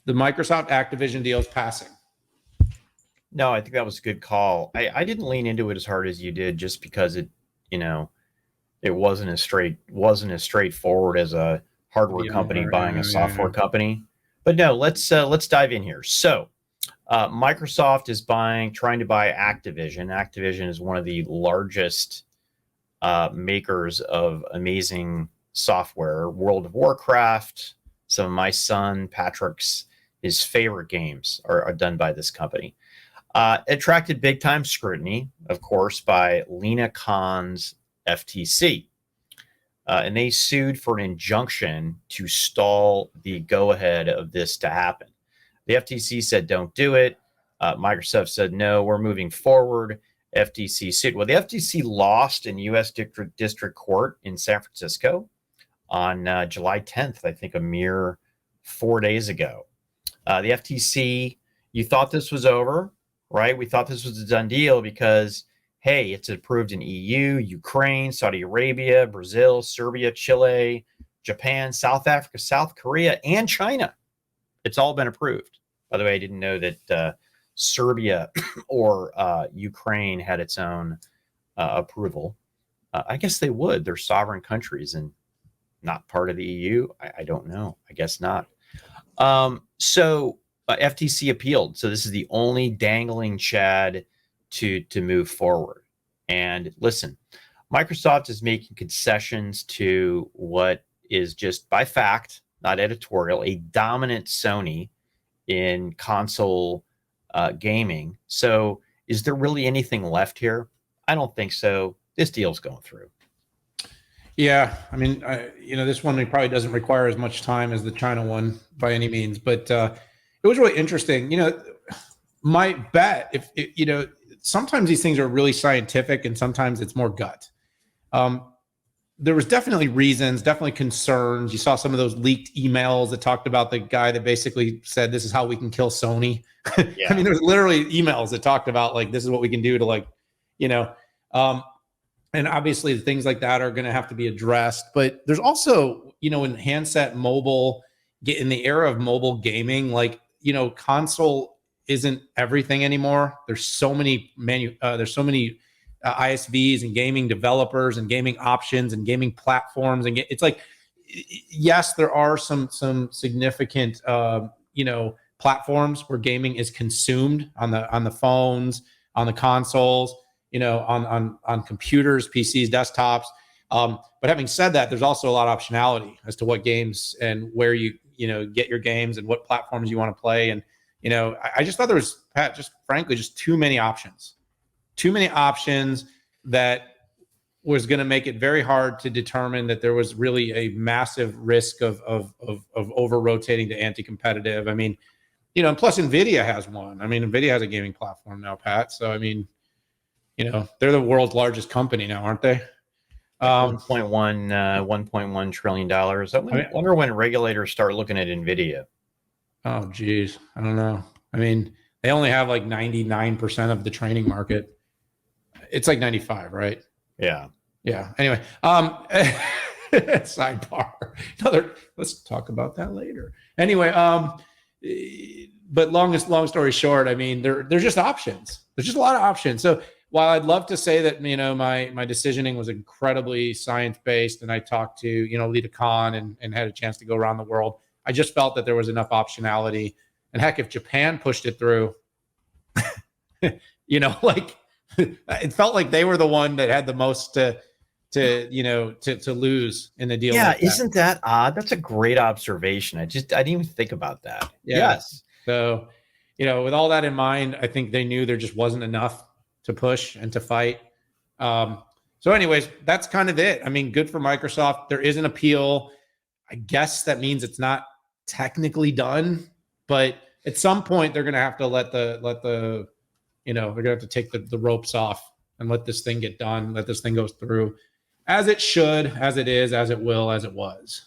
The Microsoft-Activision deal is passing. No, I think that was a good call. I didn't lean into it as hard as you did, just because it wasn't as straightforward as a hardware company buying a software company. But no, let's dive in here. So Microsoft is trying to buy Activision. Activision is one of the largest makers of amazing software. World of Warcraft, some of my son Patrick's, his favorite games are done by this company. Attracted big time scrutiny, of course, by Lena Khan's FTC. And they sued for an injunction to stall the go-ahead of this to happen. The FTC said, don't do it. Microsoft said, no, we're moving forward. FTC sued. Well, the FTC lost in U.S. District Court in San Francisco on July 10th, I think a mere 4 days ago. The FTC, you thought this was over, right? We thought this was a done deal because, hey, it's approved in EU, Ukraine, Saudi Arabia, Brazil, Serbia, Chile, Japan, South Africa, South Korea, and China. It's all been approved. By the way, I didn't know that Serbia or Ukraine had its own approval. I guess they would. They're sovereign countries and not part of the EU. I don't know. I guess not. So FTC appealed. So this is the only dangling chad to move forward. And listen, Microsoft is making concessions to what is just by fact, not editorial, a dominant Sony in console gaming. So is there really anything left here? I don't think so. This deal's going through. Yeah, I mean, this one probably doesn't require as much time as the China one by any means, but it was really interesting. My bet, sometimes these things are really scientific and sometimes it's more gut. There was definitely reasons, definitely concerns. You saw some of those leaked emails that talked about the guy that basically said, this is how we can kill Sony. Yeah. I mean, there's literally emails that talked about like, this is what we can do to and obviously things like that are going to have to be addressed. But there's also, in handset mobile, in the era of mobile gaming, console isn't everything anymore. There's so many ISVs and gaming developers and gaming options and gaming platforms, and it's like, yes, there are some significant platforms where gaming is consumed on the phones, on the consoles, on computers, PCs, desktops. But having said that, there's also a lot of optionality as to what games and where you get your games and what platforms you want to play. And I just thought there was, Pat, just frankly, just too many options that was going to make it very hard to determine that there was really a massive risk of over rotating to anti-competitive. I mean, and plus NVIDIA has one. I mean, NVIDIA has a gaming platform now, Pat. So, I mean, they're the world's largest company now, aren't they? $1.1 trillion. I wonder when regulators start looking at NVIDIA. Oh, geez. I don't know. I mean, they only have like 99% of the training market. It's like 95, right? Yeah. Yeah. Anyway, sidebar. Let's talk about that later. Anyway, but long story short, I mean, there's just options. There's just a lot of options. So while I'd love to say that, my decisioning was incredibly science-based and I talked to, Lena Khan and had a chance to go around the world, I just felt that there was enough optionality. And heck, if Japan pushed it through, it felt like they were the one that had the most to lose in the deal. Yeah, isn't that odd? That's a great observation. I didn't even think about that. Yeah. Yes. So, with all that in mind, I think they knew there just wasn't enough to push and to fight. So anyways, that's kind of it. I mean, good for Microsoft. There is an appeal. I guess that means it's not technically done, but at some point they're going to have to let the they're going to have to take the ropes off and let this thing get done, let this thing go through as it should, as it is, as it will, as it was.